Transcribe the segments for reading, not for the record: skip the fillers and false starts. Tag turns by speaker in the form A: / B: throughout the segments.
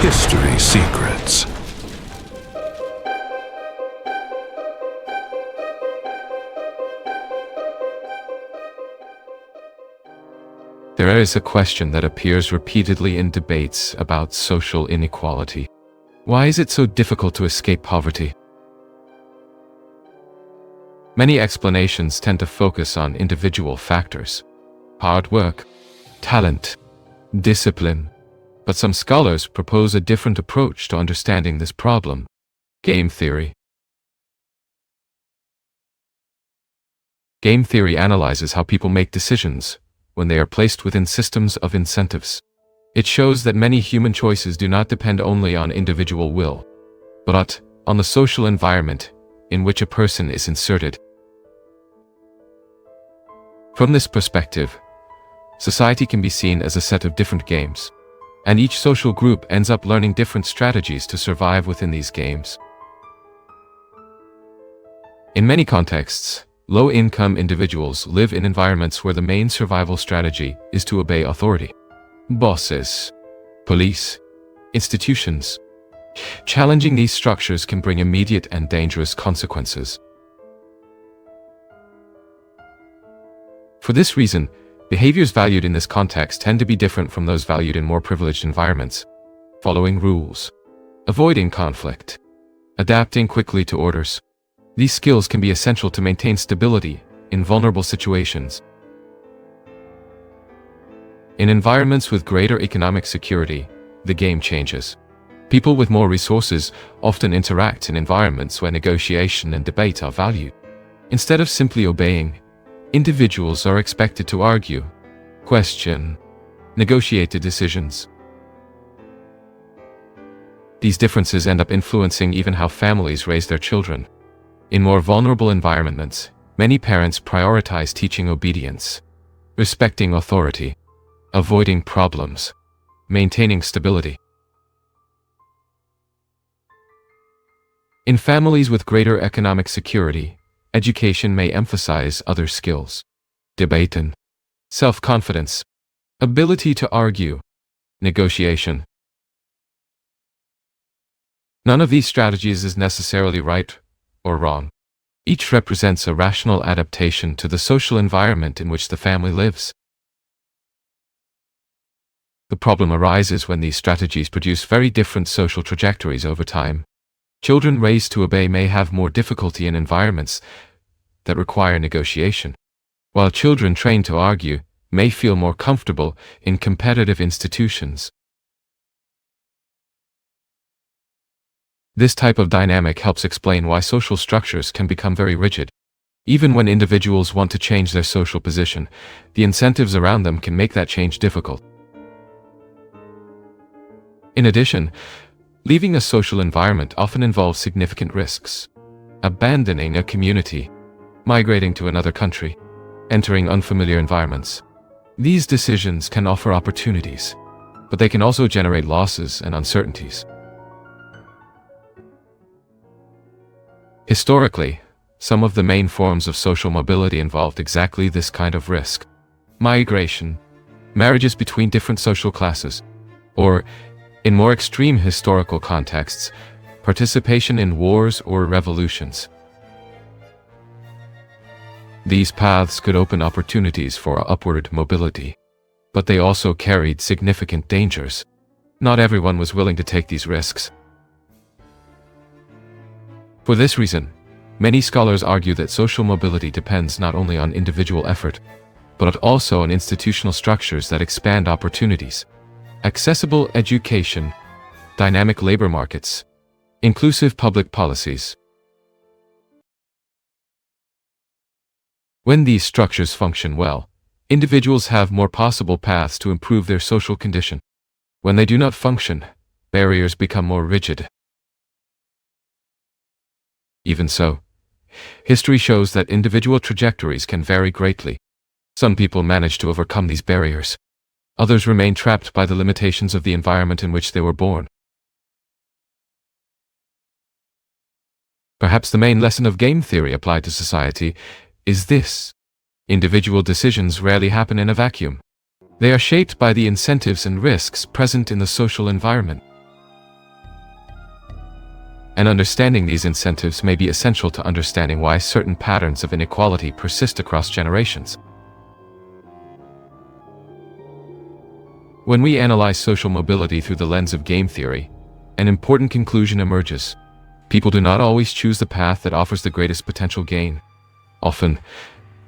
A: History Secrets. There is a question that appears repeatedly in debates about social inequality. Why is it so difficult to escape poverty? Many explanations tend to focus on individual factors: hard work, talent, discipline. But some scholars propose a different approach to understanding this problem: game theory. Game theory analyzes how people make decisions when they are placed within systems of incentives. It shows that many human choices do not depend only on individual will, but on the social environment in which a person is inserted. From this perspective, society can be seen as a set of different games, and each social group ends up learning different strategies to survive within these games. In many contexts, low-income individuals live in environments where the main survival strategy is to obey authority: bosses, police, institutions. Challenging these structures can bring immediate and dangerous consequences. For this reason, behaviors valued in this context tend to be different from those valued in more privileged environments: following rules, avoiding conflict, adapting quickly to orders. These skills can be essential to maintain stability in vulnerable situations. In environments with greater economic security, the game changes. People with more resources often interact in environments where negotiation and debate are valued. Instead of simply obeying, individuals are expected to argue, question, negotiate decisions. These differences end up influencing even how families raise their children. In more vulnerable environments, many parents prioritize teaching obedience, respecting authority, avoiding problems, maintaining stability. In families with greater economic security, education may emphasize other skills: debate and self-confidence, ability to argue, negotiation. None of these strategies is necessarily right or wrong. Each represents a rational adaptation to the social environment in which the family lives. The problem arises when these strategies produce very different social trajectories over time. Children raised to obey may have more difficulty in environments that require negotiation, while children trained to argue may feel more comfortable in competitive institutions. This type of dynamic helps explain why social structures can become very rigid. Even when individuals want to change their social position, the incentives around them can make that change difficult. In addition, leaving a social environment often involves significant risks: abandoning a community, migrating to another country, entering unfamiliar environments. These decisions can offer opportunities, but they can also generate losses and uncertainties. Historically, some of the main forms of social mobility involved exactly this kind of risk: migration, marriages between different social classes, or, in more extreme historical contexts, participation in wars or revolutions. These paths could open opportunities for upward mobility, but they also carried significant dangers. Not everyone was willing to take these risks. For this reason, many scholars argue that social mobility depends not only on individual effort, but also on institutional structures that expand opportunities: accessible education, dynamic labor markets, inclusive public policies. When these structures function well, individuals have more possible paths to improve their social condition. When they do not function, barriers become more rigid. Even so, history shows that individual trajectories can vary greatly. Some people manage to overcome these barriers. Others remain trapped by the limitations of the environment in which they were born. Perhaps the main lesson of game theory applied to society is this: individual decisions rarely happen in a vacuum. They are shaped by the incentives and risks present in the social environment. And understanding these incentives may be essential to understanding why certain patterns of inequality persist across generations. When we analyze social mobility through the lens of game theory, an important conclusion emerges. People do not always choose the path that offers the greatest potential gain. Often,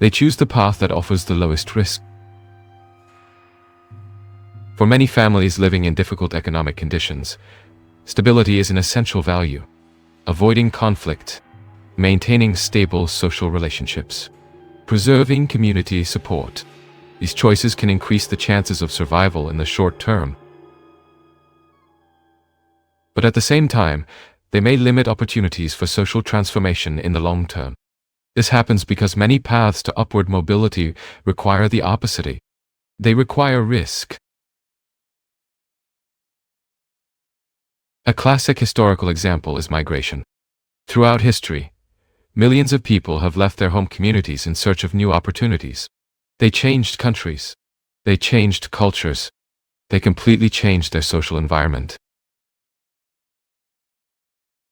A: they choose the path that offers the lowest risk. For many families living in difficult economic conditions, stability is an essential value. Avoiding conflict, maintaining stable social relationships, preserving community support. These choices can increase the chances of survival in the short term. But at the same time, they may limit opportunities for social transformation in the long term. This happens because many paths to upward mobility require the opposite. They require risk. A classic historical example is migration. Throughout history, millions of people have left their home communities in search of new opportunities. They changed countries. They changed cultures. They completely changed their social environment.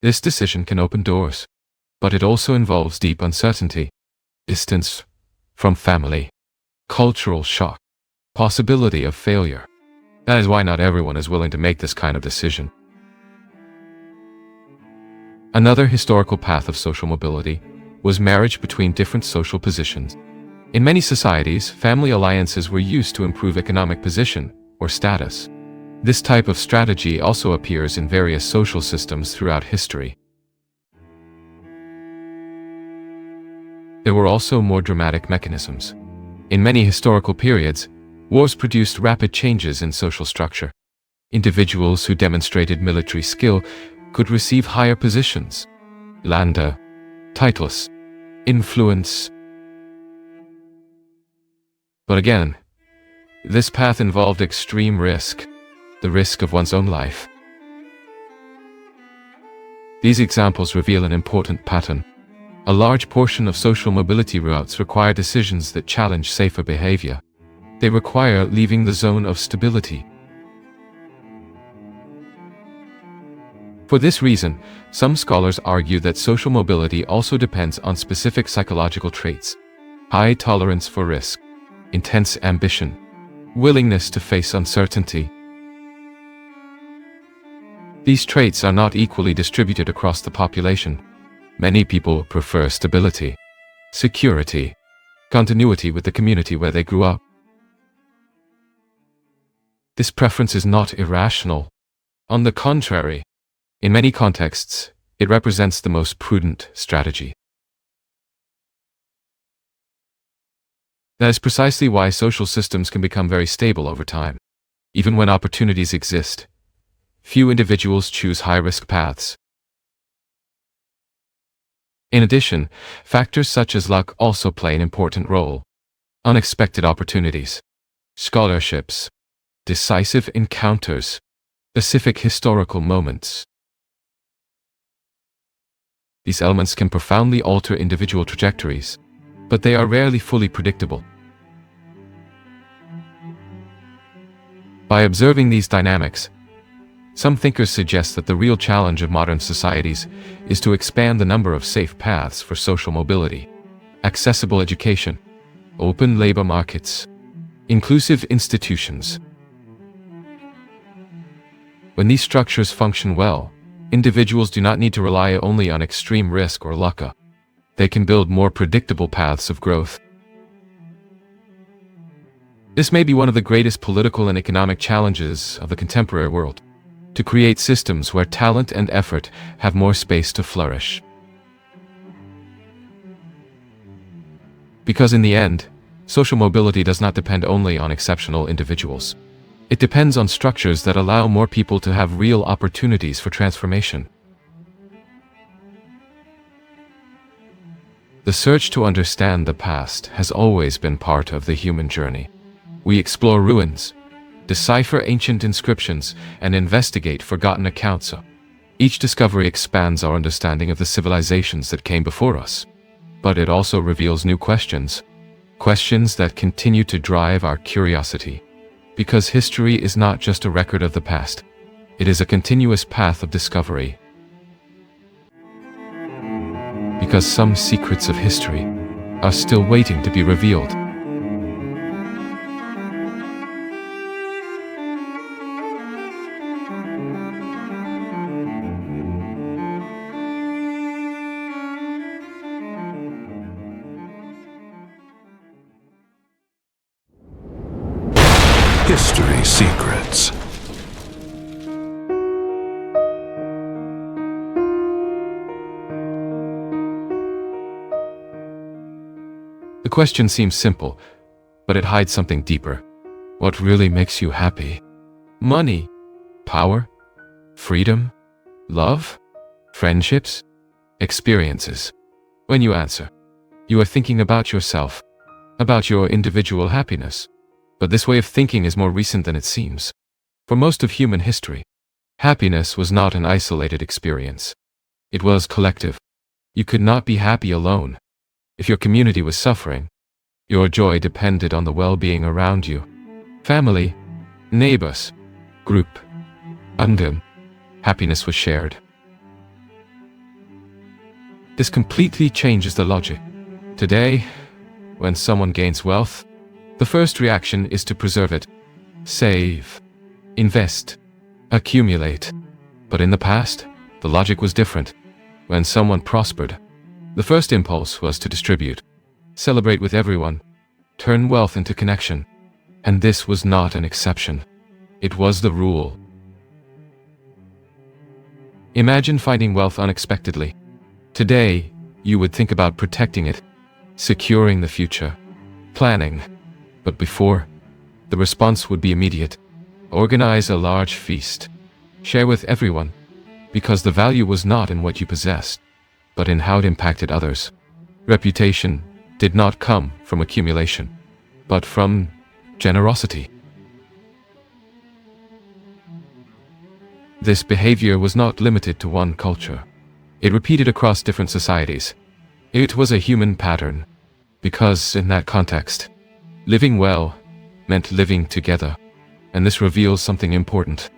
A: This decision can open doors, but it also involves deep uncertainty, distance from family, cultural shock, possibility of failure. That is why not everyone is willing to make this kind of decision. Another historical path of social mobility was marriage between different social positions. In many societies, family alliances were used to improve economic position or status. This type of strategy also appears in various social systems throughout history. There were also more dramatic mechanisms. In many historical periods, wars produced rapid changes in social structure. Individuals who demonstrated military skill could receive higher positions, land, titles, influence. But again, this path involved extreme risk, the risk of one's own life. These examples reveal an important pattern. A large portion of social mobility routes require decisions that challenge safer behavior. They require leaving the zone of stability. For this reason, some scholars argue that social mobility also depends on specific psychological traits: high tolerance for risk, intense ambition, willingness to face uncertainty. These traits are not equally distributed across the population. Many people prefer stability, security, continuity with the community where they grew up. This preference is not irrational. On the contrary, in many contexts, it represents the most prudent strategy. That is precisely why social systems can become very stable over time. Even when opportunities exist, few individuals choose high-risk paths. In addition, factors such as luck also play an important role. Unexpected opportunities, scholarships, decisive encounters, specific historical moments. These elements can profoundly alter individual trajectories, but they are rarely fully predictable. By observing these dynamics, some thinkers suggest that the real challenge of modern societies is to expand the number of safe paths for social mobility: accessible education, open labor markets, inclusive institutions. When these structures function well, individuals do not need to rely only on extreme risk or luck. They can build more predictable paths of growth. This may be one of the greatest political and economic challenges of the contemporary world: to create systems where talent and effort have more space to flourish. Because in the end, social mobility does not depend only on exceptional individuals. It depends on structures that allow more people to have real opportunities for transformation. The search to understand the past has always been part of the human journey. We explore ruins, decipher ancient inscriptions, and investigate forgotten accounts. Each discovery expands our understanding of the civilizations that came before us. But it also reveals new questions that continue to drive our curiosity. Because history is not just a record of the past, it is a continuous path of discovery. because some secrets of history are still waiting to be revealed.
B: History Secrets.
A: The question seems simple, but it hides something deeper. What really makes you happy? Money? Power? Freedom? Love? Friendships? Experiences? When you answer, you are thinking about yourself, about your individual happiness. But this way of thinking is more recent than it seems. For most of human history, happiness was not an isolated experience. It was collective. You could not be happy alone. If your community was suffering, your joy depended on the well-being around you. Family, neighbors, group, undum, happiness was shared. This completely changes the logic. Today, when someone gains wealth, the first reaction is to preserve it, save, invest, accumulate. But in the past, the logic was different. When someone prospered, the first impulse was to distribute, celebrate with everyone, turn wealth into connection. And this was not an exception. It was the rule. Imagine finding wealth unexpectedly. Today, you would think about protecting it, securing the future, planning. But before, the response would be immediate. Organize a large feast. Share with everyone, because the value was not in what you possessed, but in how it impacted others. Reputation did not come from accumulation, but from generosity. This behavior was not limited to one culture. It repeated across different societies. It was a human pattern, because in that context, living well meant living together, and this reveals something important.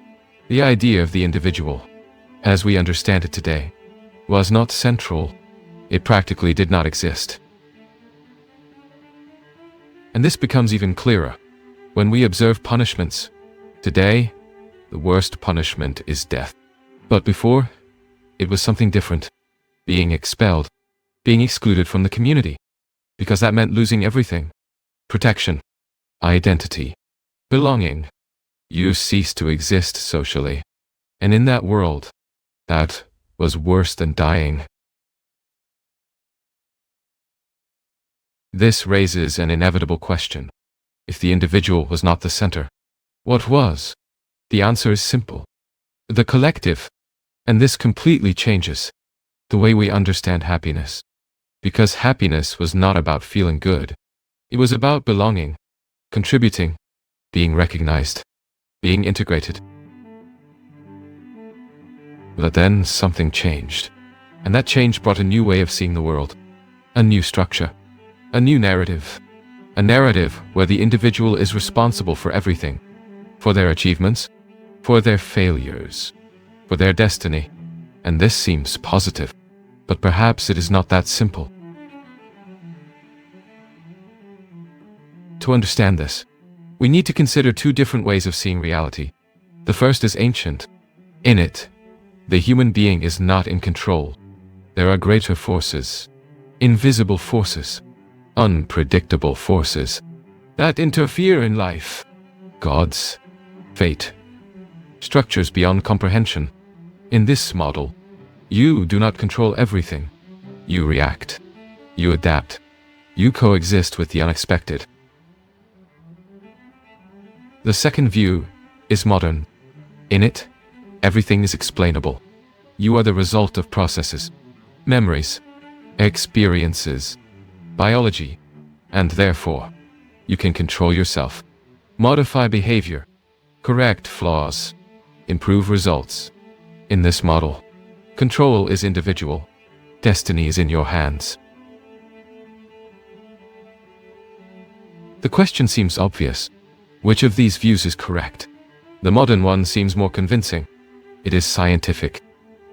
A: The idea of the individual, as we understand it today, was not central. It practically did not exist. And this becomes even clearer when we observe punishments. Today, the worst punishment is death. But before, it was something different. Being expelled, being excluded from the community, because that meant losing everything. Protection, identity, belonging. You cease to exist socially. And in that world, that was worse than dying. This raises an inevitable question. If the individual was not the center, what was? The answer is simple. The collective. And this completely changes the way we understand happiness. Because happiness was not about feeling good. It was about belonging, contributing, being recognized, being integrated. But then something changed. And that change brought a new way of seeing the world. A new structure. A new narrative. A narrative where the individual is responsible for everything. For their achievements, for their failures, for their destiny. And this seems positive. But perhaps it is not that simple. To understand this, we need to consider two different ways of seeing reality. The first is ancient. In it, the human being is not in control. There are greater forces, invisible forces, unpredictable forces that interfere in life. Gods, fate, structures beyond comprehension. In this model, you do not control everything. You react. You adapt. You coexist with the unexpected. The second view is modern. In it, everything is explainable. You are the result of processes, memories, experiences, biology, and therefore, you can control yourself, modify behavior, correct flaws, improve results. In this model, control is individual, destiny is in your hands. The question seems obvious. Which of these views is correct? The modern one seems more convincing. It is scientific,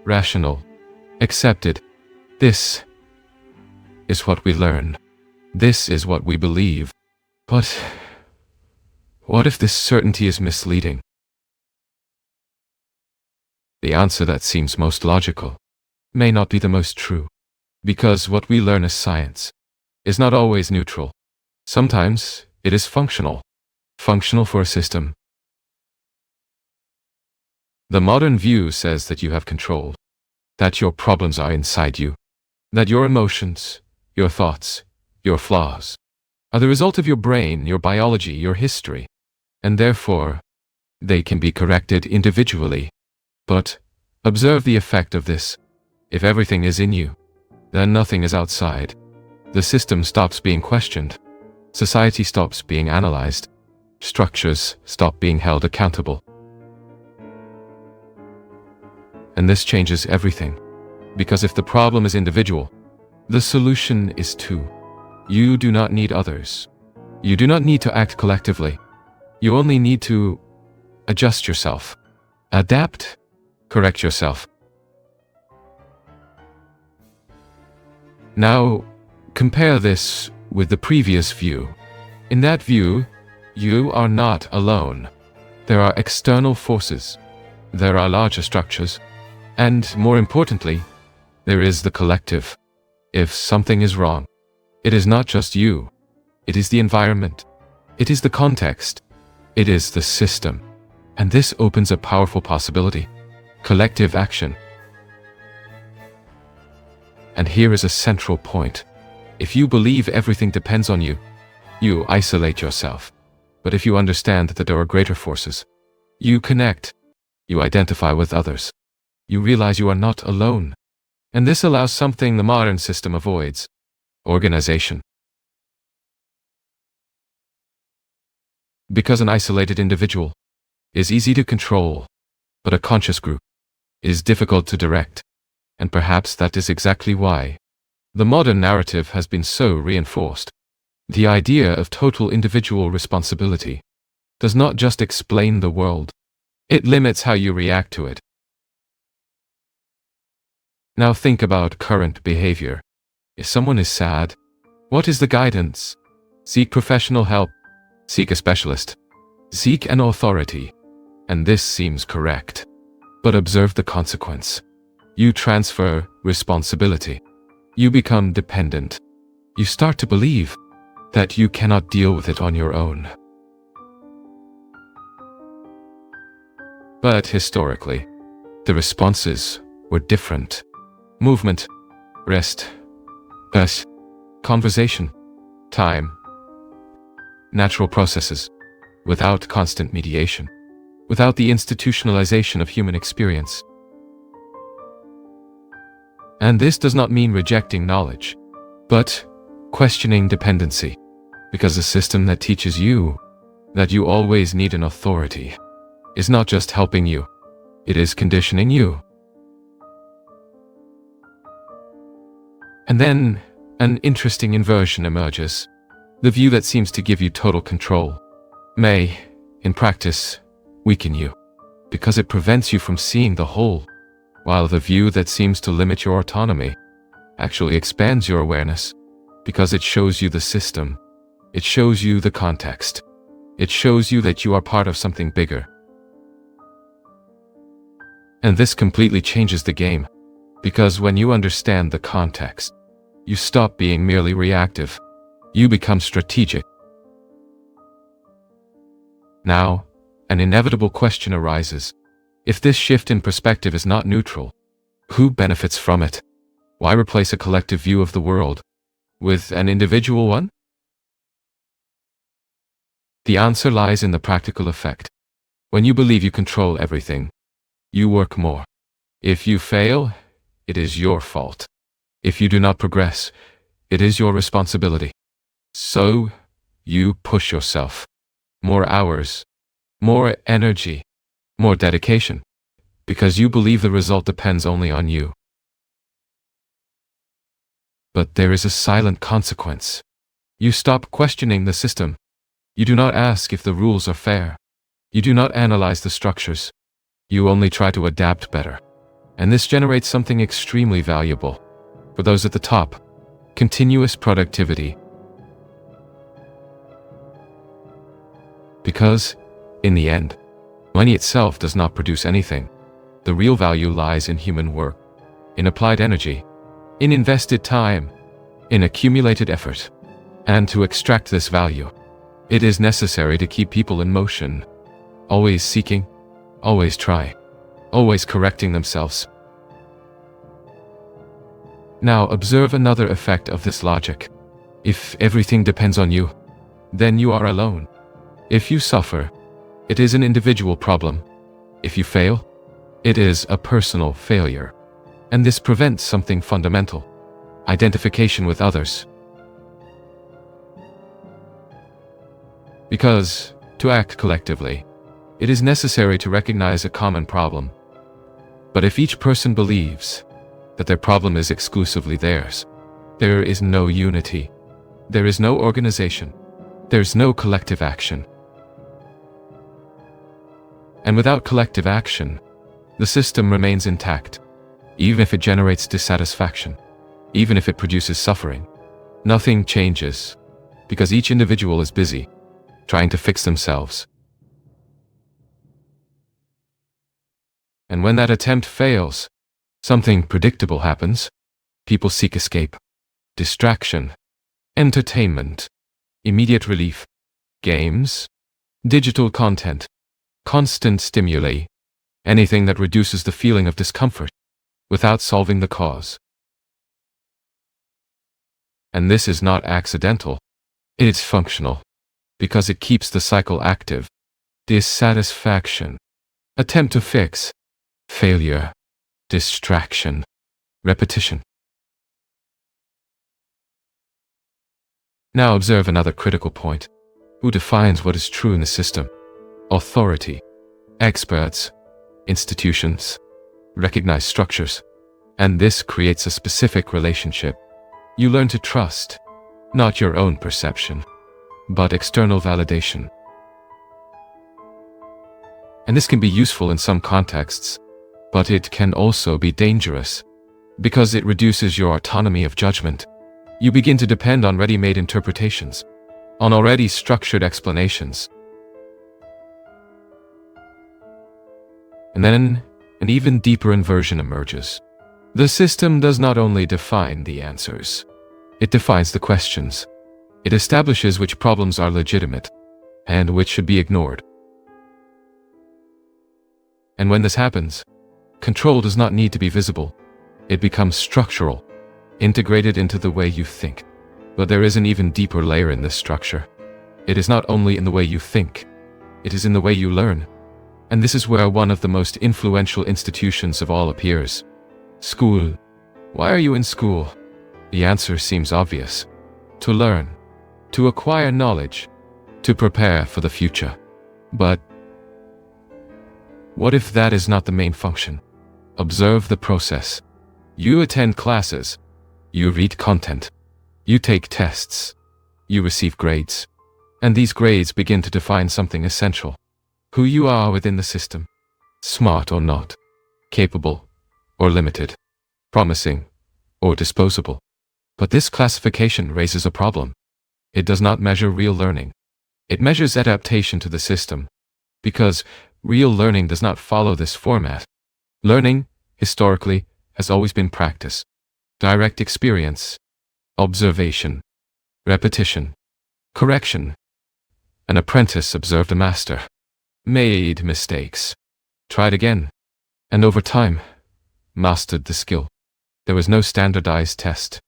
A: rational, accepted. This is what we learn. This is what we believe. But what if this certainty is misleading? The answer that seems most logical may not be the most true, because what we learn as science is not always neutral. Sometimes it is functional for a system. The modern view says that you have control, that your problems are inside you, that your emotions, your thoughts, your flaws are the result of your brain, your biology, your history, and therefore they can be corrected individually. But observe the effect of this. If everything is in you, then nothing is outside. The system stops being questioned. Society stops being analyzed. Structures stop being held accountable. And this changes everything. Because if the problem is individual, the solution is too. You do not need others. You do not need to act collectively. You only need to adjust yourself, adapt, correct yourself. Now, compare this with the previous view. In that view, you are not alone. There are external forces. There are larger structures. And more importantly, there is the collective. If something is wrong, it is not just you. It is the environment. It is the context. It is the system. And this opens a powerful possibility: collective action. And here is a central point. If you believe everything depends on you, you isolate yourself. But if you understand that there are greater forces, you connect. You identify with others. You realize you are not alone. And this allows something the modern system avoids: organization. Because an isolated individual is easy to control, but a conscious group is difficult to direct. And perhaps that is exactly why the modern narrative has been so reinforced. The idea of total individual responsibility does not just explain the world, it limits how you react to it. Now think about current behavior. If someone is sad, what is the guidance? Seek professional help. Seek a specialist. Seek an authority. And this seems correct. But observe the consequence. You transfer responsibility. You become dependent. You start to believe that you cannot deal with it on your own. But historically, the responses were different. Movement, rest, conversation, time, natural processes, without constant mediation, without the institutionalization of human experience. And this does not mean rejecting knowledge, but questioning dependency, because a system that teaches you that you always need an authority is not just helping you, it is conditioning you. And then an interesting inversion emerges. The view that seems to give you total control may, in practice, weaken you, because it prevents you from seeing the whole, while the view that seems to limit your autonomy actually expands your awareness, because it shows you the system, it shows you the context, it shows you that you are part of something bigger. And this completely changes the game, because when you understand the context, you stop being merely reactive. You become strategic. Now, an inevitable question arises. If this shift in perspective is not neutral, who benefits from it? Why replace a collective view of the world with an individual one? The answer lies in the practical effect. When you believe you control everything, you work more. If you fail, it is your fault. If you do not progress, it is your responsibility. So, you push yourself. More hours, more energy, more dedication, because you believe the result depends only on you. But there is a silent consequence. You stop questioning the system. You do not ask if the rules are fair. You do not analyze the structures. You only try to adapt better. And this generates something extremely valuable. For those at the top, continuous productivity. Because, in the end, money itself does not produce anything. The real value lies in human work, in applied energy, in invested time, in accumulated effort. And to extract this value, it is necessary to keep people in motion, always seeking, always try, always correcting themselves. Now observe another effect of this logic. If everything depends on you, then you are alone. If you suffer, it is an individual problem. If you fail, it is a personal failure. And this prevents something fundamental: identification with others. Because, to act collectively, it is necessary to recognize a common problem. But if each person believes that their problem is exclusively theirs, there is no unity. There is no organization. There's no collective action. And without collective action, the system remains intact. Even if it generates dissatisfaction, even if it produces suffering, nothing changes, because each individual is busy trying to fix themselves. And when that attempt fails, something predictable happens. People seek escape, distraction, entertainment, immediate relief, games, digital content, constant stimuli, anything that reduces the feeling of discomfort without solving the cause. And this is not accidental. It's functional, because it keeps the cycle active. Dissatisfaction, attempt to fix, failure, distraction, repetition. Now observe another critical point. Who defines what is true in the system? Authority, experts, institutions, recognized structures. And this creates a specific relationship. You learn to trust, not your own perception, but external validation. And this can be useful in some contexts, but it can also be dangerous, because it reduces your autonomy of judgment. You begin to depend on ready-made interpretations, on already structured explanations. And then an even deeper inversion emerges. The system does not only define the answers, it defines the questions. It establishes which problems are legitimate and which should be ignored. And when this happens, control does not need to be visible. It becomes structural, integrated into the way you think. But there is an even deeper layer in this structure. It is not only in the way you think, it is in the way you learn. And this is where one of the most influential institutions of all appears. School. Why are you in school? The answer seems obvious. To learn, to acquire knowledge, to prepare for the future. But what if that is not the main function? Observe the process. You attend classes, you read content, you take tests, you receive grades, and these grades begin to define something essential. Who you are within the system. Smart or not, capable or limited, promising or disposable. But this classification raises a problem. It does not measure real learning. It measures adaptation to the system, because real learning does not follow this format. Learning, historically, has always been practice, direct experience, observation, repetition, correction. An apprentice observed a master, made mistakes, tried again, and over time, mastered the skill. There was no standardized test.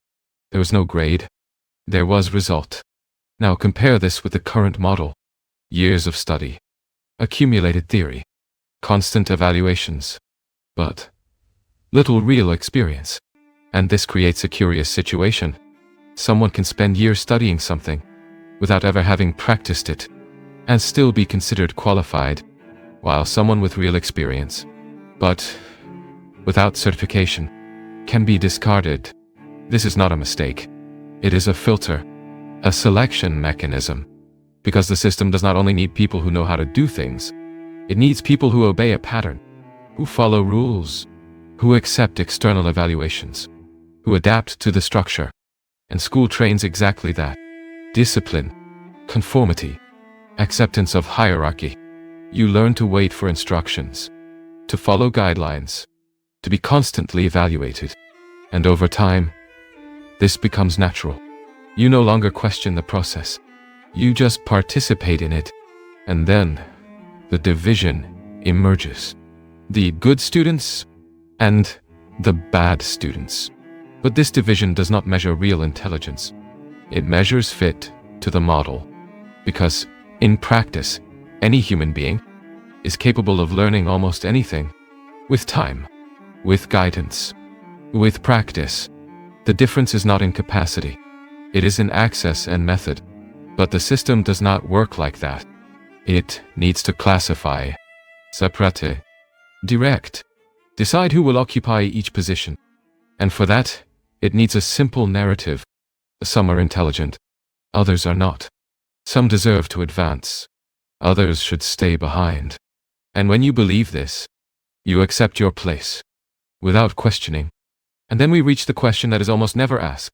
A: There was no grade. There was result. Now compare this with the current model. Years of study, accumulated theory, constant evaluations, but little real experience. And this creates a curious situation. Someone can spend years studying something without ever having practiced it and still be considered qualified, while someone with real experience, but without certification, can be discarded. This is not a mistake. It is a filter, a selection mechanism, because the system does not only need people who know how to do things, it needs people who obey a pattern, who follow rules, who accept external evaluations, who adapt to the structure. And school trains exactly that. Discipline, conformity, acceptance of hierarchy. You learn to wait for instructions, to follow guidelines, to be constantly evaluated. And over time, this becomes natural. You no longer question the process. You just participate in it. And then, the division emerges. The good students and the bad students. But this division does not measure real intelligence. It measures fit to the model. Because, in practice, any human being is capable of learning almost anything. With time, with guidance, with practice. The difference is not in capacity. It is in access and method. But the system does not work like that. It needs to classify, separate, direct, decide who will occupy each position. And for that, it needs a simple narrative. Some are intelligent, others are not. Some deserve to advance, others should stay behind. And when you believe this, you accept your place, without questioning. And then we reach the question that is almost never asked.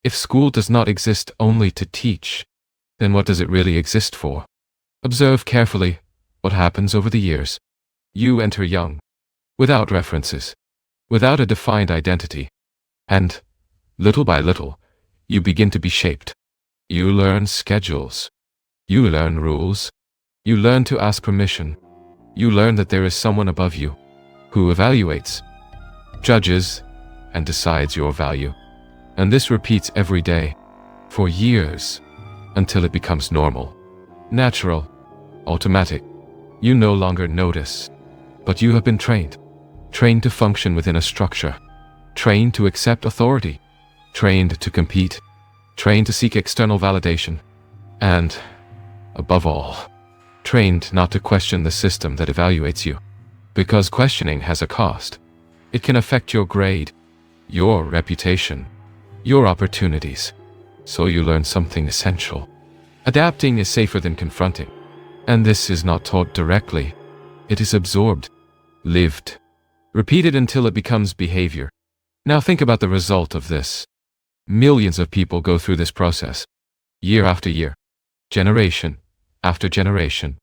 A: If school does not exist only to teach, then what does it really exist for? Observe carefully what happens over the years. You enter young, without references, without a defined identity. And, little by little, you begin to be shaped. You learn schedules. You learn rules. You learn to ask permission. You learn that there is someone above you, who evaluates, judges, and decides your value. And this repeats every day, for years, until it becomes normal, natural, automatic. You no longer notice, but you have been trained. Trained to function within a structure. Trained to accept authority. Trained to compete. Trained to seek external validation. And, above all, trained not to question the system that evaluates you. Because questioning has a cost. It can affect your grade, your reputation, your opportunities. So you learn something essential. Adapting is safer than confronting. And this is not taught directly. It is absorbed, lived, repeated until it becomes behavior. Now think about the result of this. Millions of people go through this process, year after year, generation after generation,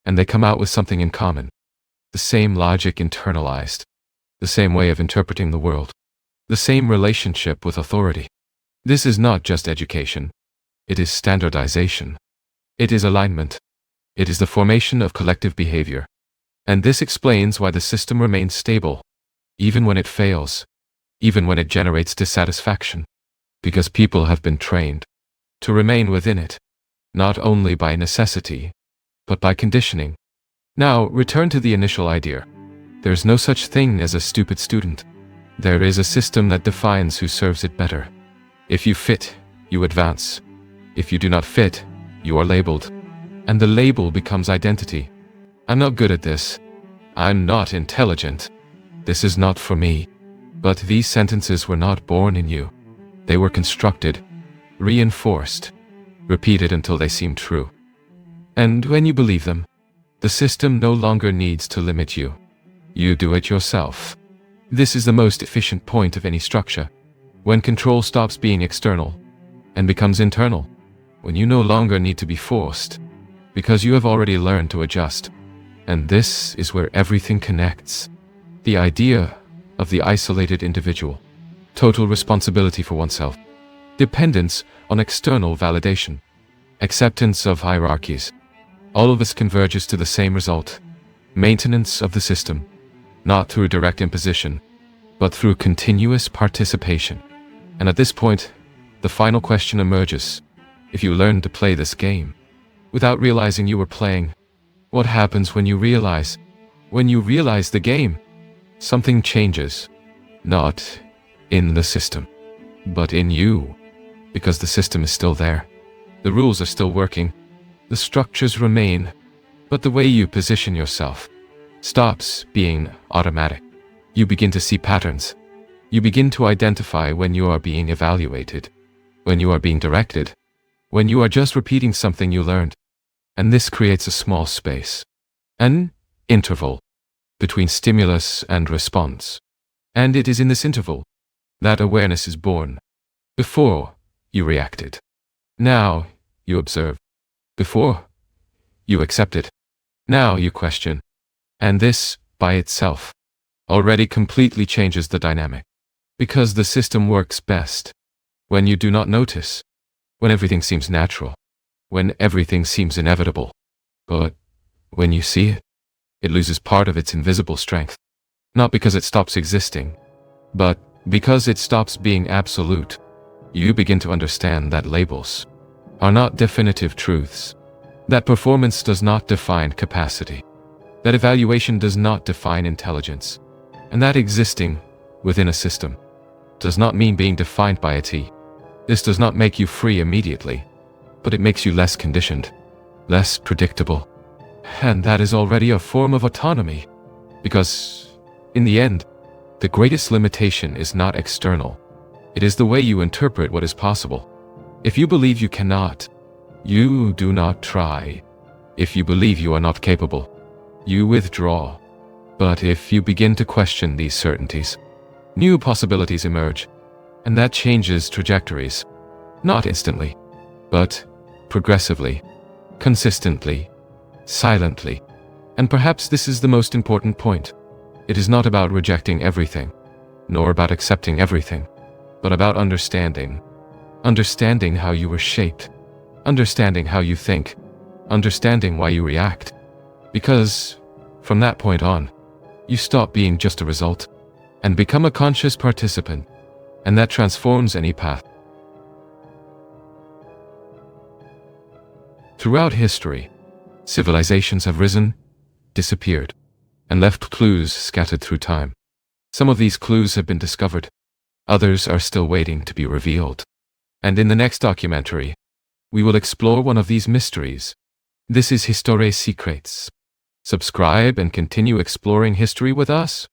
A: and they come out with something in common. The same logic internalized, the same way of interpreting the world, the same relationship with authority. This is not just education. It is standardization. It is alignment. It is the formation of collective behavior. And this explains why the system remains stable, even when it fails, even when it generates dissatisfaction. Because people have been trained to remain within it, not only by necessity, but by conditioning. Now, return to the initial idea. There's no such thing as a stupid student. There is a system that defines who serves it better. If you fit, you advance. If you do not fit, you are labeled. And the label becomes identity. I'm not good at this. I'm not intelligent. This is not for me. But these sentences were not born in you. They were constructed, reinforced, repeated until they seem true. And when you believe them, the system no longer needs to limit you. You do it yourself. This is the most efficient point of any structure. When control stops being external and becomes internal. When you no longer need to be forced, because you have already learned to adjust. And this is where everything connects. The idea of the isolated individual. Total responsibility for oneself. Dependence on external validation. Acceptance of hierarchies. All of this converges to the same result. Maintenance of the system. Not through direct imposition, but through continuous participation. And at this point, the final question emerges. If you learn to play this game, without realizing you were playing, what happens when you realize? When you realize the game, something changes. Not in the system, but in you. Because the system is still there. The rules are still working. The structures remain. But the way you position yourself stops being automatic. You begin to see patterns. You begin to identify when you are being evaluated, when you are being directed, when you are just repeating something you learned. And this creates a small space, an interval, between stimulus and response. And it is in this interval that awareness is born. Before, you reacted. Now, you observe. Before, you accepted. Now you question. And this, by itself, already completely changes the dynamic. Because the system works best when you do not notice, when everything seems natural, when everything seems inevitable. But when you see it, it loses part of its invisible strength. Not because it stops existing, but because it stops being absolute. You begin to understand that labels are not definitive truths, that performance does not define capacity, that evaluation does not define intelligence, and that existing within a system does not mean being defined by a T. This does not make you free immediately, but it makes you less conditioned, less predictable. And that is already a form of autonomy, because, in the end, the greatest limitation is not external. It is the way you interpret what is possible. If you believe you cannot, you do not try. If you believe you are not capable, you withdraw. But if you begin to question these certainties, new possibilities emerge, and that changes trajectories. Not instantly, but progressively, consistently, silently. And perhaps this is the most important point. It is not about rejecting everything, nor about accepting everything, but about understanding. Understanding how you were shaped, understanding how you think, understanding why you react. Because, from that point on, you stop being just a result, and become a conscious participant, and that transforms any path. Throughout history, civilizations have risen, disappeared, and left clues scattered through time. Some of these clues have been discovered, others are still waiting to be revealed. And in the next documentary, we will explore one of these mysteries. This is Histoire Secrets. Subscribe and continue exploring history with us.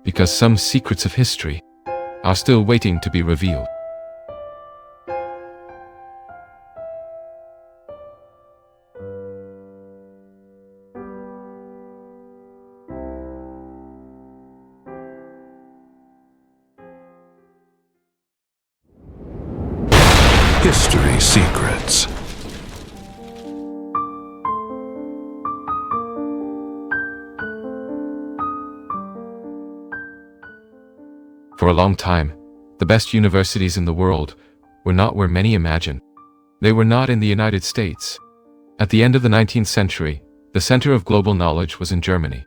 A: Because some secrets of history are still waiting to be revealed.
B: History Secrets.
A: For a long time, the best universities in the world were not where many imagine. They were not in the United States. At the end of the 19th century, the center of global knowledge was in Germany.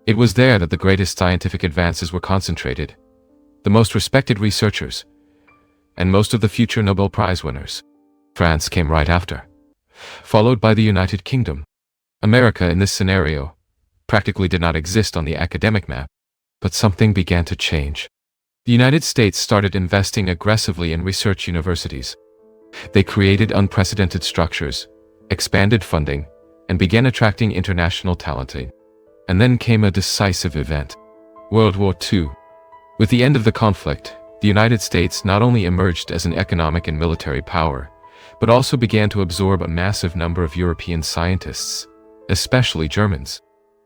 A: It was there that the greatest scientific advances were concentrated, the most respected researchers, and most of the future Nobel Prize winners. France came right after, followed by the United Kingdom. America, in this scenario, practically did not exist on the academic map, but something began to change. The United States started investing aggressively in research universities. They created unprecedented structures, expanded funding, and began attracting international talent. And then came a decisive event: World War II. With the end of the conflict, the United States not only emerged as an economic and military power, but also began to absorb a massive number of European scientists, especially Germans.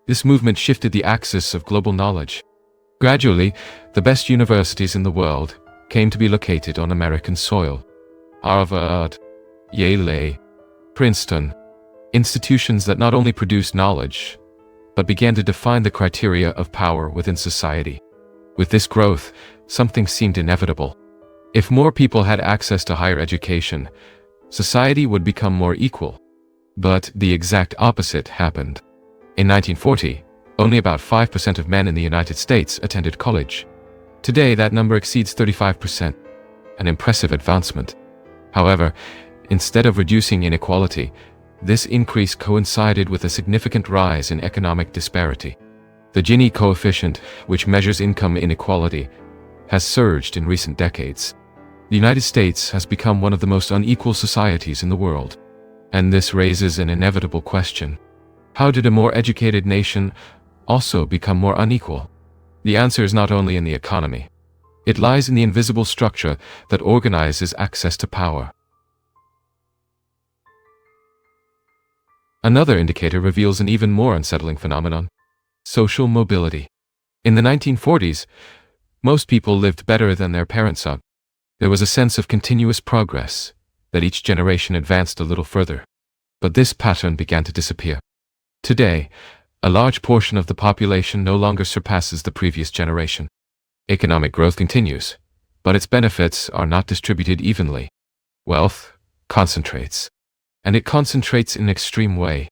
A: This movement shifted the axis of global knowledge. Gradually, the best universities in the world came to be located on American soil. Harvard, Yale, Princeton, institutions that not only produced knowledge, but began to define the criteria of power within society. With this growth, something seemed inevitable. If more people had access to higher education, society would become more equal. But the exact opposite happened. In 1940, only about 5% of men in the United States attended college. Today, that number exceeds 35%, an impressive advancement. However, instead of reducing inequality, this increase coincided with a significant rise in economic disparity. The Gini coefficient, which measures income inequality, has surged in recent decades. The United States has become one of the most unequal societies in the world. And this raises an inevitable question. How did a more educated nation also become more unequal? The answer is not only in the economy. It lies in the invisible structure that organizes access to power. Another indicator reveals an even more unsettling phenomenon: social mobility. In the 1940s, most people lived better than their parents' There was a sense of continuous progress, that each generation advanced a little further. But this pattern began to disappear. Today, a large portion of the population no longer surpasses the previous generation. Economic growth continues, but its benefits are not distributed evenly. Wealth concentrates, and it concentrates in an extreme way.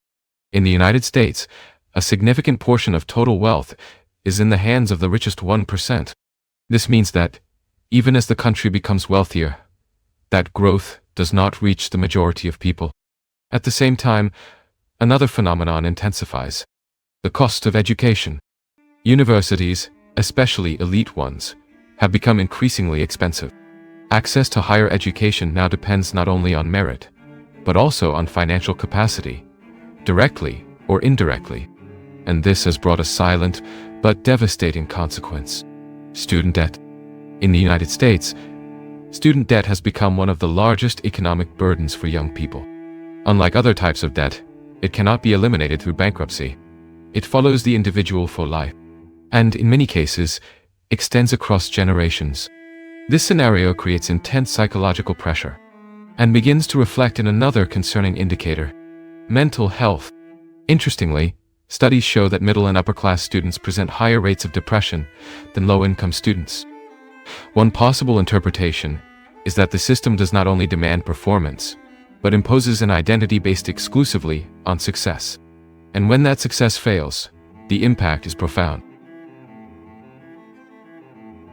A: In the United States, a significant portion of total wealth is in the hands of the richest 1%. This means that, even as the country becomes wealthier, that growth does not reach the majority of people. At the same time, another phenomenon intensifies: the cost of education. Universities, especially elite ones, have become increasingly expensive. Access to higher education now depends not only on merit, but also on financial capacity, directly or indirectly. And this has brought a silent but devastating consequence: student debt. In the United States, student debt has become one of the largest economic burdens for young people. Unlike other types of debt, it cannot be eliminated through bankruptcy. It follows the individual for life, and in many cases, extends across generations. This scenario creates intense psychological pressure, and begins to reflect in another concerning indicator: mental health. Interestingly, studies show that middle and upper-class students present higher rates of depression than low-income students. One possible interpretation is that the system does not only demand performance, but imposes an identity based exclusively on success. And when that success fails, the impact is profound.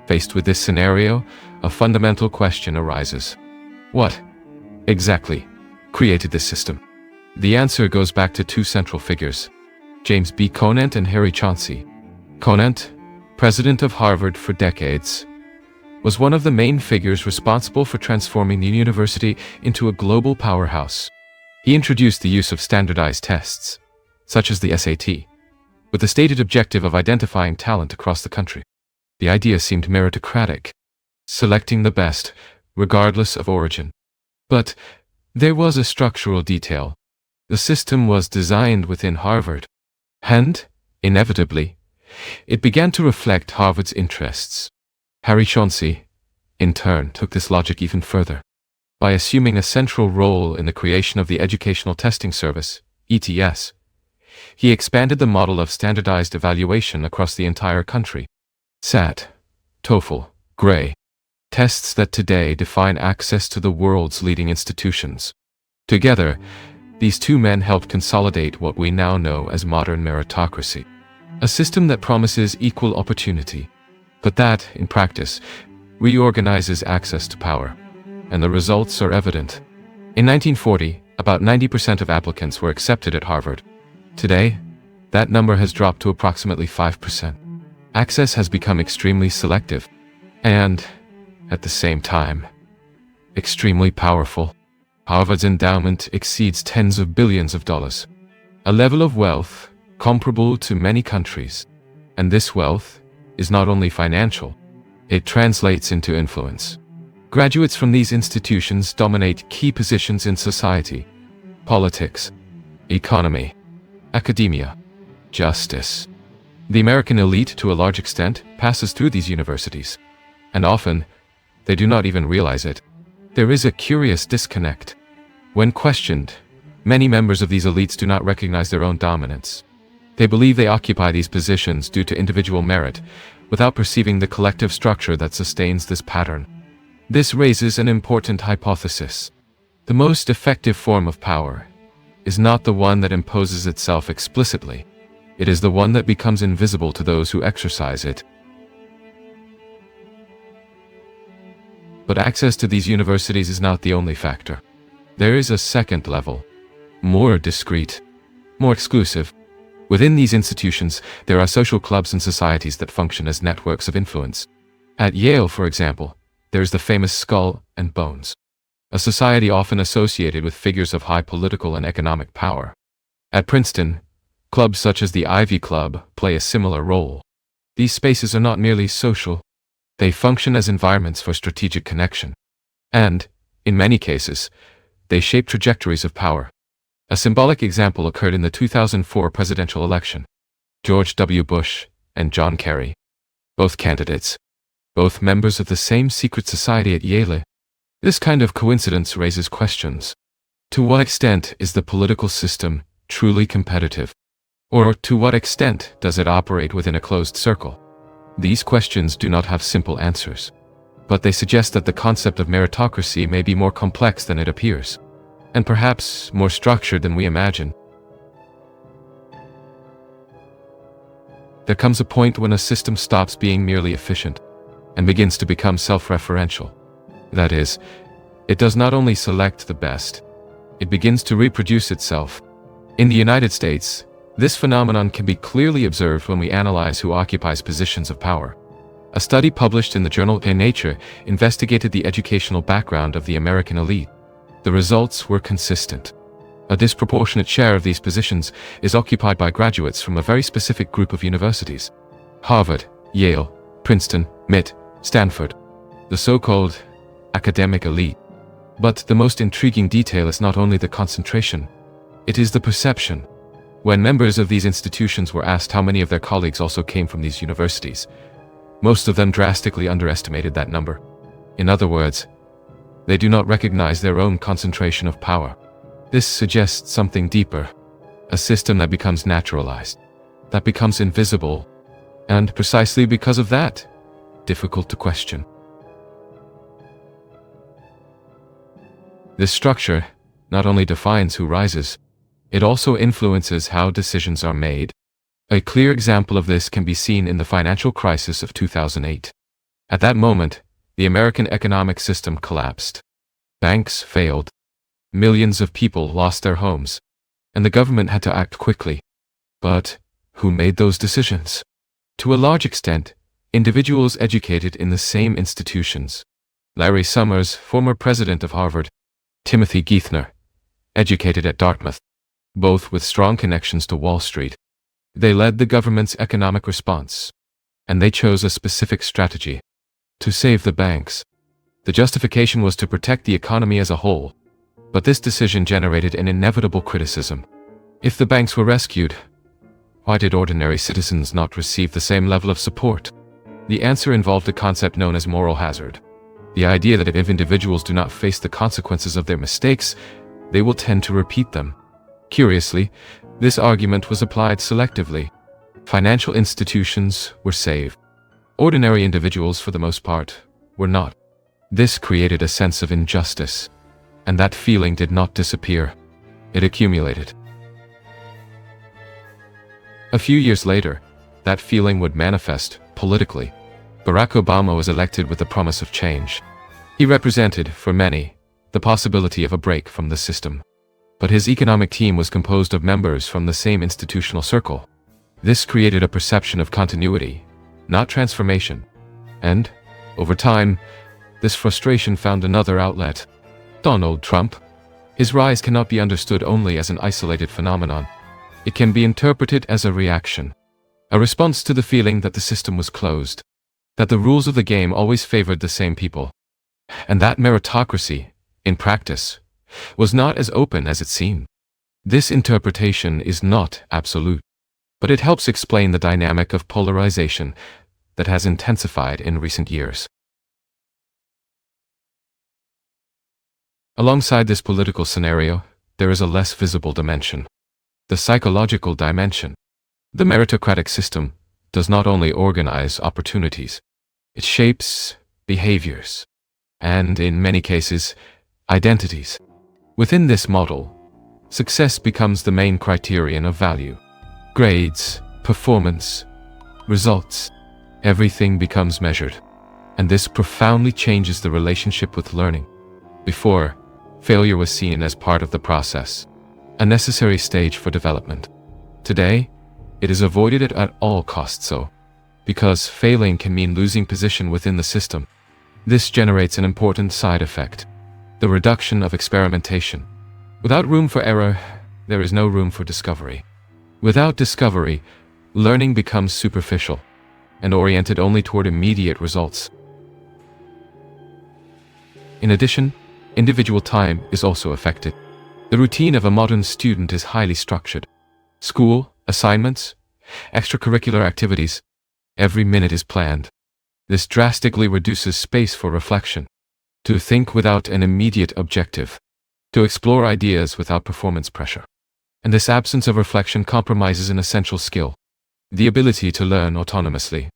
A: Faced with this scenario, a fundamental question arises: what, exactly, created this system? The answer goes back to two central figures: James B. Conant and Harry Chauncey. Conant, president of Harvard for decades, was one of the main figures responsible for transforming the university into a global powerhouse. He introduced the use of standardized tests, such as the SAT, with the stated objective of identifying talent across the country. The idea seemed meritocratic, selecting the best, regardless of origin. But there was a structural detail. The system was designed within Harvard, and, inevitably, it began to reflect Harvard's interests. Harry Chauncey, in turn, took this logic even further. By assuming a central role in the creation of the Educational Testing Service, ETS, he expanded the model of standardized evaluation across the entire country. SAT, TOEFL, GRE, tests that today define access to the world's leading institutions. Together, these two men helped consolidate what we now know as modern meritocracy, a system that promises equal opportunity, but that, in practice, reorganizes access to power. And the results are evident. In 1940, about 90% of applicants were accepted at Harvard. Today, that number has dropped to approximately 5%. Access has become extremely selective, and, at the same time, extremely powerful. Harvard's endowment exceeds tens of billions of dollars, a level of wealth comparable to many countries. And this wealth is not only financial, it translates into influence. Graduates from these institutions dominate key positions in society, politics, economy, academia, justice. The American elite, to a large extent, passes through these universities, and often, they do not even realize it. There is a curious disconnect. When questioned, many members of these elites do not recognize their own dominance. They believe they occupy these positions due to individual merit, without perceiving the collective structure that sustains this pattern. This raises an important hypothesis. The most effective form of power is not the one that imposes itself explicitly. It is the one that becomes invisible to those who exercise it. But access to these universities is not the only factor. There is a second level, more discreet, more exclusive. Within these institutions, there are social clubs and societies that function as networks of influence. At Yale, for example, there is the famous Skull and Bones, a society often associated with figures of high political and economic power. At Princeton, clubs such as the Ivy Club play a similar role. These spaces are not merely social, they function as environments for strategic connection. And, in many cases, they shape trajectories of power. A symbolic example occurred in the 2004 presidential election. George W. Bush and John Kerry, both candidates, both members of the same secret society at Yale. This kind of coincidence raises questions. To what extent is the political system truly competitive? Or to what extent does it operate within a closed circle? These questions do not have simple answers, but they suggest that the concept of meritocracy may be more complex than it appears, and perhaps more structured than we imagine. There comes a point when a system stops being merely efficient and begins to become self-referential. That is, it does not only select the best, it begins to reproduce itself. In the United States, this phenomenon can be clearly observed when we analyze who occupies positions of power. A study published in the journal Nature investigated the educational background of the American elite. The results were consistent. A disproportionate share of these positions is occupied by graduates from a very specific group of universities: Harvard, Yale, Princeton, MIT, Stanford, the so-called academic elite. But the most intriguing detail is not only the concentration, it is the perception. When members of these institutions were asked how many of their colleagues also came from these universities, most of them drastically underestimated that number. In other words, they do not recognize their own concentration of power. This suggests something deeper, a system that becomes naturalized, that becomes invisible, and precisely because of that, difficult to question. This structure not only defines who rises, it also influences how decisions are made. A clear example of this can be seen in the financial crisis of 2008. At that moment, the American economic system collapsed. Banks failed. Millions of people lost their homes, and the government had to act quickly. But who made those decisions? To a large extent, individuals educated in the same institutions. Larry Summers, former president of Harvard; Timothy Geithner, educated at Dartmouth, both with strong connections to Wall Street. They led the government's economic response, and they chose a specific strategy: to save the banks. The justification was to protect the economy as a whole, but this decision generated an inevitable criticism. If the banks were rescued, why did ordinary citizens not receive the same level of support? The answer involved a concept known as moral hazard. The idea that if individuals do not face the consequences of their mistakes, they will tend to repeat them. Curiously, this argument was applied selectively. Financial institutions were saved. Ordinary individuals, for the most part, were not. This created a sense of injustice, and that feeling did not disappear. It accumulated. A few years later, that feeling would manifest politically. Barack Obama was elected with the promise of change. He represented, for many, the possibility of a break from the system. But his economic team was composed of members from the same institutional circle. This created a perception of continuity, not transformation. And, over time, this frustration found another outlet: Donald Trump. His rise cannot be understood only as an isolated phenomenon. It can be interpreted as a reaction, a response to the feeling that the system was closed, that the rules of the game always favored the same people, and that meritocracy, in practice, was not as open as it seemed. This interpretation is not absolute, but it helps explain the dynamic of polarization that has intensified in recent years. Alongside this political scenario, there is a less visible dimension: the psychological dimension. The meritocratic system does not only organize opportunities, it shapes behaviors, and in many cases, identities. Within this model, success becomes the main criterion of value. Grades, performance, results, everything becomes measured, and this profoundly changes the relationship with learning. Before, failure was seen as part of the process, a necessary stage for development. Today, it is avoided at all costs, because failing can mean losing position within the system. This generates an important side effect: the reduction of experimentation. Without room for error, there is no room for discovery. Without discovery, learning becomes superficial and oriented only toward immediate results. In addition, individual time is also affected. The routine of a modern student is highly structured. School, assignments, extracurricular activities, every minute is planned. This drastically reduces space for reflection, to think without an immediate objective, to explore ideas without performance pressure. And this absence of reflection compromises an essential skill, the ability to learn autonomously.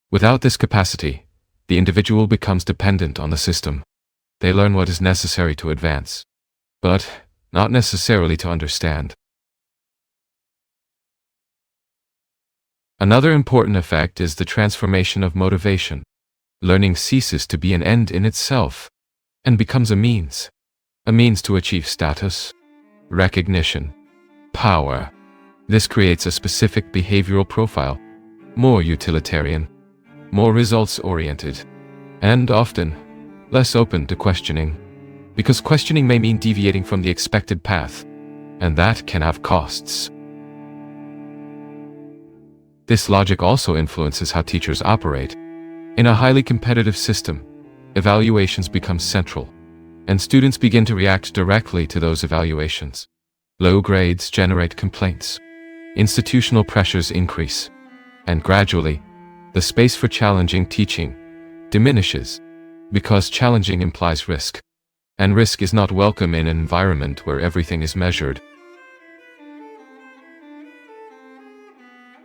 A: Without this capacity, the individual becomes dependent on the system. They learn what is necessary to advance, but not necessarily to understand. Another important effect is the transformation of motivation. Learning ceases to be an end in itself and becomes a means to achieve status, recognition, power. This creates a specific behavioral profile, more utilitarian, more results-oriented, and often less open to questioning, because questioning may mean deviating from the expected path, and that can have costs. This logic also influences how teachers operate. In a highly competitive system, evaluations become central, and students begin to react directly to those evaluations. Low grades generate complaints, institutional pressures increase, and gradually, the space for challenging teaching diminishes, because challenging implies risk, and risk is not welcome in an environment where everything is measured.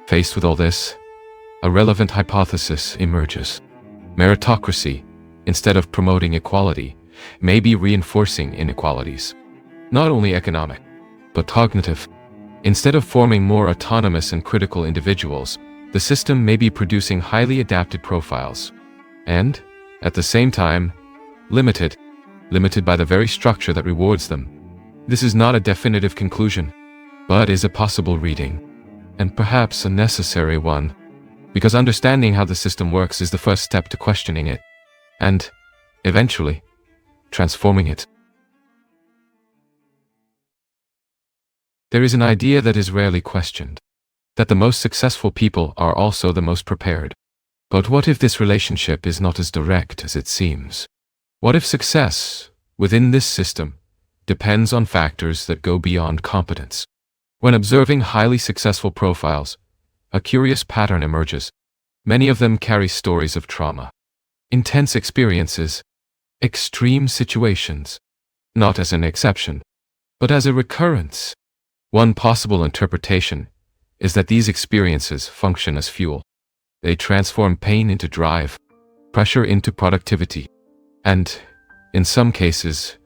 A: Faced with all this, a relevant hypothesis emerges. Meritocracy, instead of promoting equality, may be reinforcing inequalities. Not only economic, but cognitive. Instead of forming more autonomous and critical individuals, the system may be producing highly adapted profiles. And, at the same time, limited by the very structure that rewards them. This is not a definitive conclusion, but is a possible reading, and perhaps a necessary one, because understanding how the system works is the first step to questioning it, and, eventually, transforming it. There is an idea that is rarely questioned, that the most successful people are also the most prepared. But what if this relationship is not as direct as it seems? What if success, within this system, depends on factors that go beyond competence? When observing highly successful profiles, a curious pattern emerges. Many of them carry stories of trauma, intense experiences, extreme situations, not as an exception, but as a recurrence. One possible interpretation is that these experiences function as fuel. They transform pain into drive, pressure into productivity, and, in some cases,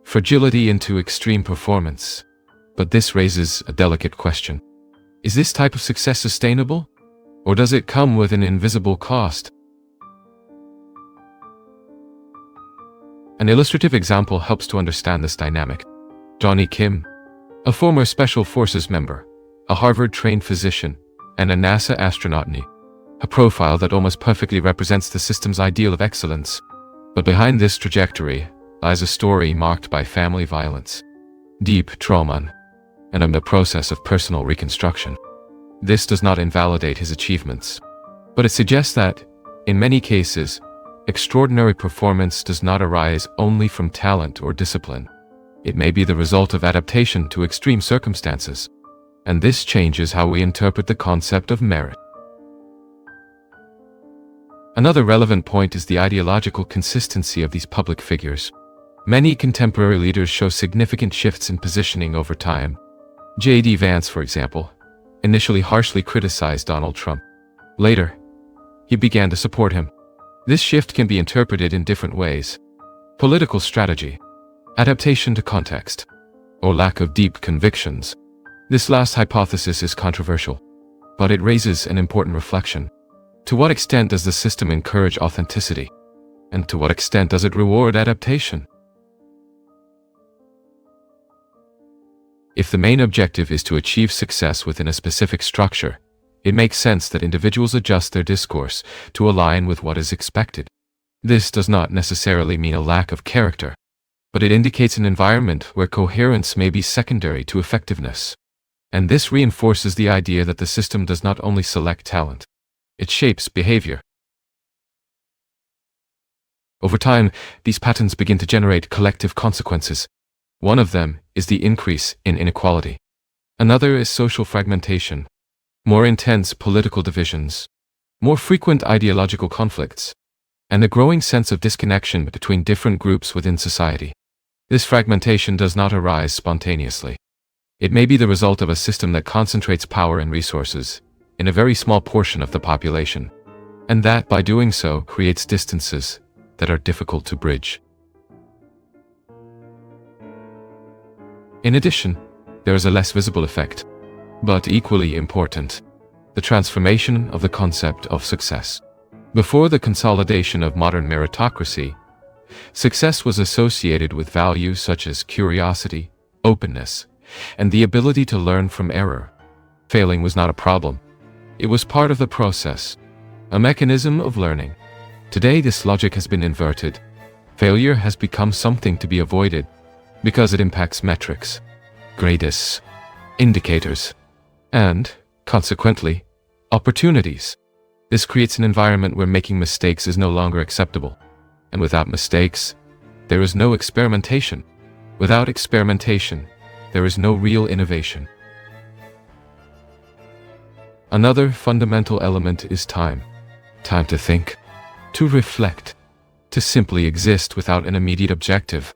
A: fragility into extreme performance. But this raises a delicate question. Is this type of success sustainable? Or does it come with an invisible cost? An illustrative example helps to understand this dynamic. Johnny Kim, a former Special Forces member, a Harvard-trained physician, and a NASA astronaut, a profile that almost perfectly represents the system's ideal of excellence. But behind this trajectory lies a story marked by family violence, deep trauma, and the process of personal reconstruction. This does not invalidate his achievements, but it suggests that, in many cases, extraordinary performance does not arise only from talent or discipline. It may be the result of adaptation to extreme circumstances, and this changes how we interpret the concept of merit. Another relevant point is the ideological consistency of these public figures. Many contemporary leaders show significant shifts in positioning over time. J.D. Vance, for example, initially harshly criticized Donald Trump. Later, he began to support him. This shift can be interpreted in different ways: political strategy, adaptation to context, or lack of deep convictions. This last hypothesis is controversial, but it raises an important reflection. To what extent does the system encourage authenticity? And to what extent does it reward adaptation? If the main objective is to achieve success within a specific structure, it makes sense that individuals adjust their discourse to align with what is expected. This does not necessarily mean a lack of character, but it indicates an environment where coherence may be secondary to effectiveness. And this reinforces the idea that the system does not only select talent, it shapes behavior. Over time, these patterns begin to generate collective consequences. One of them is the increase in inequality. Another is social fragmentation, more intense political divisions, more frequent ideological conflicts, and a growing sense of disconnection between different groups within society. This fragmentation does not arise spontaneously. It may be the result of a system that concentrates power and resources in a very small portion of the population, and that, by doing so, creates distances that are difficult to bridge. In addition, there is a less visible effect, but equally important: the transformation of the concept of success. Before the consolidation of modern meritocracy, success was associated with values such as curiosity, openness, and the ability to learn from error. Failing was not a problem. It was part of the process, a mechanism of learning. Today, this logic has been inverted. Failure has become something to be avoided because it impacts metrics, grades, indicators, and, consequently, opportunities. This creates an environment where making mistakes is no longer acceptable. And without mistakes, there is no experimentation. Without experimentation, there is no real innovation. Another fundamental element is time. Time to think, to reflect, to simply exist without an immediate objective.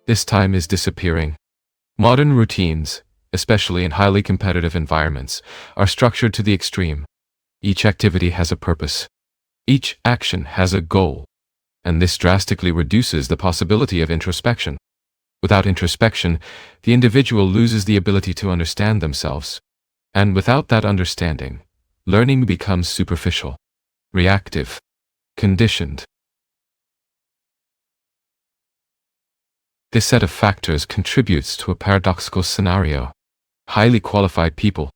A: This time is disappearing. Modern routines, especially in highly competitive environments, are structured to the extreme. Each activity has a purpose. Each action has a goal. And this drastically reduces the possibility of introspection. Without introspection, the individual loses the ability to understand themselves. And without that understanding, learning becomes superficial, reactive, conditioned. This set of factors contributes to a paradoxical scenario. Highly qualified people,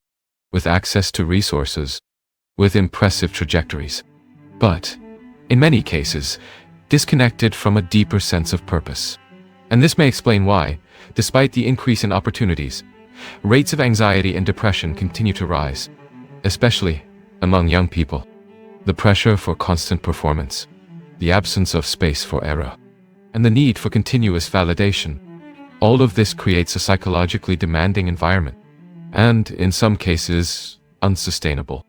A: with access to resources, with impressive trajectories, but, in many cases, disconnected from a deeper sense of purpose. And this may explain why, despite the increase in opportunities, rates of anxiety and depression continue to rise, especially among young people. The pressure for constant performance, the absence of space for error, and the need for continuous validation, all of this creates a psychologically demanding environment, and, in some cases, unsustainable.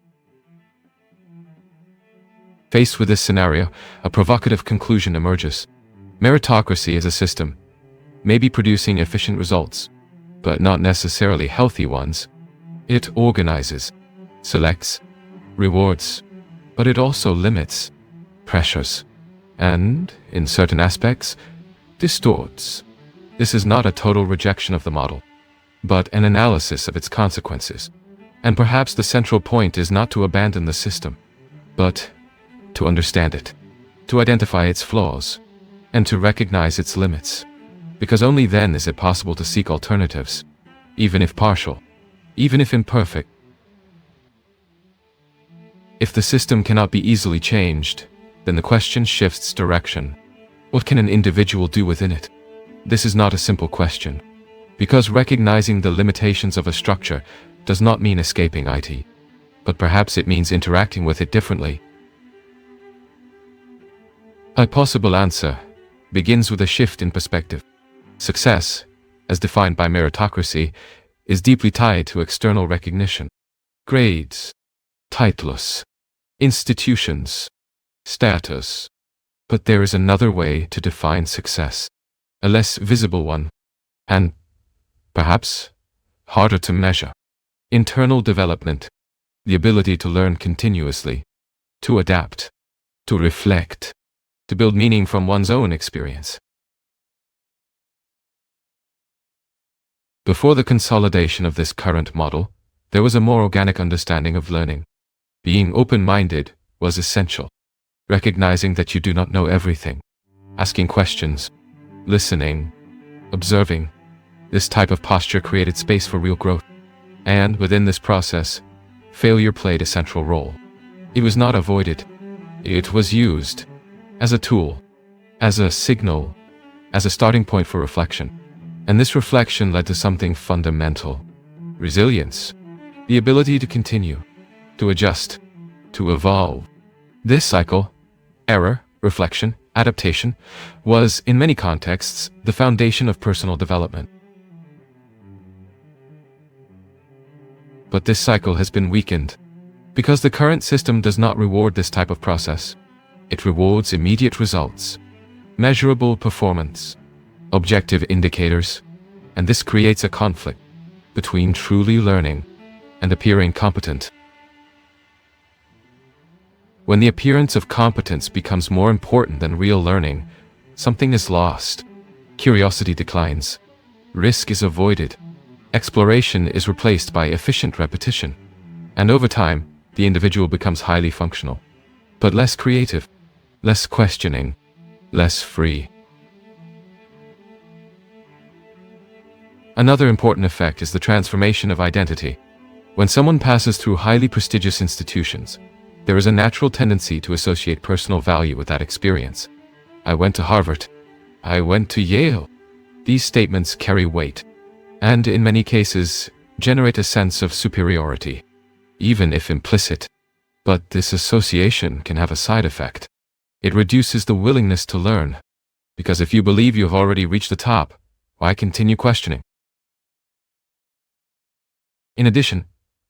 A: Faced with this scenario, a provocative conclusion emerges. Meritocracy as a system may be producing efficient results, but not necessarily healthy ones. It organizes, selects, rewards, but it also limits, pressures, and, in certain aspects, distorts. This is not a total rejection of the model, but an analysis of its consequences. And perhaps the central point is not to abandon the system, but to understand it, to identify its flaws, and to recognize its limits. Because only then is it possible to seek alternatives, even if partial, even if imperfect. If the system cannot be easily changed, then the question shifts direction. What can an individual do within it? This is not a simple question, because recognizing the limitations of a structure does not mean escaping it, but perhaps it means interacting with it differently. A possible answer begins with a shift in perspective. Success, as defined by meritocracy, is deeply tied to external recognition. Grades, titles, institutions, status. But there is another way to define success, a less visible one, and, perhaps, harder to measure. Internal development, the ability to learn continuously, to adapt, to reflect, to build meaning from one's own experience. Before the consolidation of this current model, there was a more organic understanding of learning. Being open-minded was essential, recognizing that you do not know everything, asking questions, listening, observing. This type of posture created space for real growth. And within this process, failure played a central role. It was not avoided. It was used as a tool, as a signal, as a starting point for reflection. And this reflection led to something fundamental: resilience, the ability to continue, to adjust, to evolve. This cycle, error, reflection, adaptation, was, in many contexts, the foundation of personal development. But this cycle has been weakened, because the current system does not reward this type of process. It rewards immediate results, measurable performance, objective indicators, and this creates a conflict between truly learning and appearing competent. When the appearance of competence becomes more important than real learning, something is lost. Curiosity declines. Risk is avoided. Exploration is replaced by efficient repetition. And over time, the individual becomes highly functional, but less creative, less questioning, less free. Another important effect is the transformation of identity. When someone passes through highly prestigious institutions, there is a natural tendency to associate personal value with that experience. I went to Harvard. I went to Yale. These statements carry weight, and in many cases, generate a sense of superiority, even if implicit. But this association can have a side effect. It reduces the willingness to learn, because if you believe you have already reached the top, why continue questioning? In addition,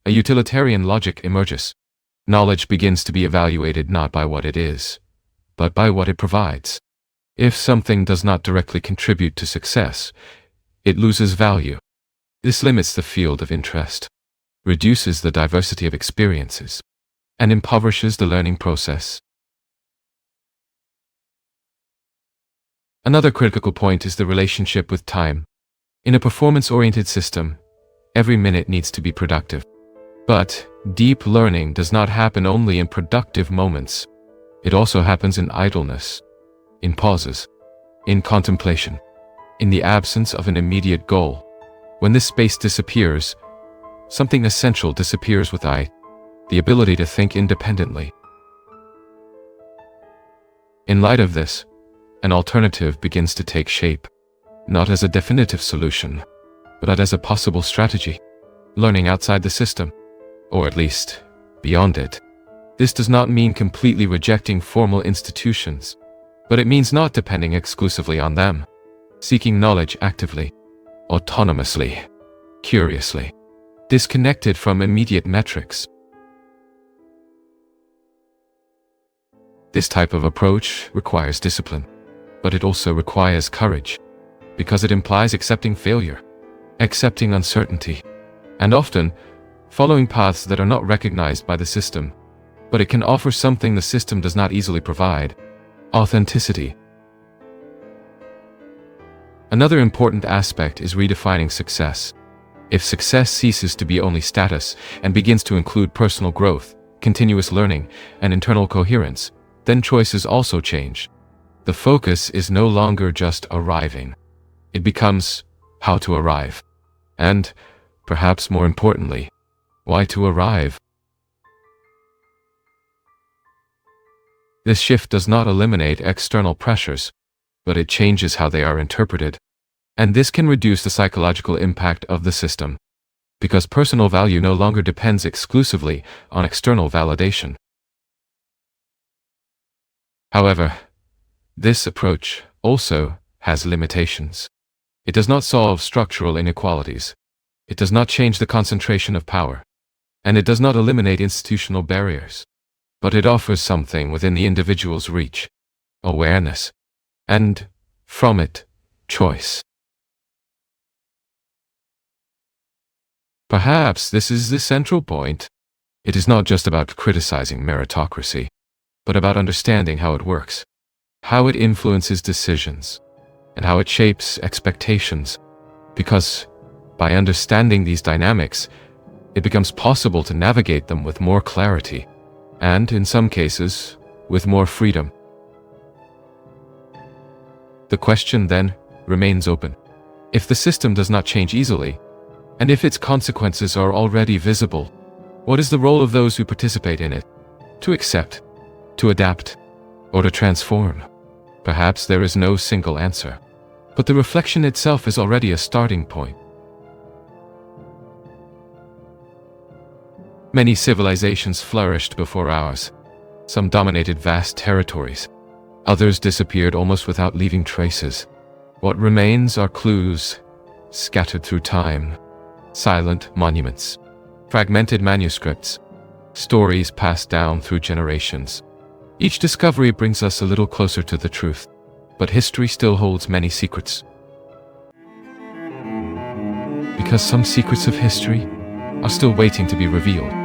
A: a utilitarian logic emerges. Knowledge begins to be evaluated not by what it is, but by what it provides. If something does not directly contribute to success, it loses value. This limits the field of interest, reduces the diversity of experiences, and impoverishes the learning process. Another critical point is the relationship with time. In a performance-oriented system, every minute needs to be productive. But deep learning does not happen only in productive moments. It also happens in idleness, in pauses, in contemplation, in the absence of an immediate goal. When this space disappears, something essential disappears with the ability to think independently. In light of this, an alternative begins to take shape, not as a definitive solution, but as a possible strategy, learning outside the system, or at least beyond it. This does not mean completely rejecting formal institutions, but it means not depending exclusively on them, seeking knowledge actively, autonomously, curiously, disconnected from immediate metrics. This type of approach requires discipline, but it also requires courage, because it implies accepting failure, accepting uncertainty, and often following paths that are not recognized by the system, but it can offer something the system does not easily provide: authenticity. Another important aspect is redefining success. If success ceases to be only status and begins to include personal growth, continuous learning, and internal coherence, then choices also change. The focus is no longer just arriving. It becomes how to arrive. And, perhaps more importantly, why to arrive. This shift does not eliminate external pressures, but it changes how they are interpreted. And this can reduce the psychological impact of the system, because personal value no longer depends exclusively on external validation. However, this approach also has limitations. It does not solve structural inequalities. It does not change the concentration of power. And it does not eliminate institutional barriers. But it offers something within the individual's reach: awareness. And, from it, choice. Perhaps this is the central point. It is not just about criticizing meritocracy, but about understanding how it works, how it influences decisions, and how it shapes expectations. Because, by understanding these dynamics, it becomes possible to navigate them with more clarity, and, in some cases, with more freedom. The question, then, remains open. If the system does not change easily, and if its consequences are already visible, what is the role of those who participate in it? To accept, to adapt, or to transform? Perhaps there is no single answer, but the reflection itself is already a starting point. Many civilizations flourished before ours. Some dominated vast territories. Others disappeared almost without leaving traces. What remains are clues, scattered through time, silent monuments, fragmented manuscripts, stories passed down through generations. Each discovery brings us a little closer to the truth, but history still holds many secrets. Because some secrets of history are still waiting to be revealed.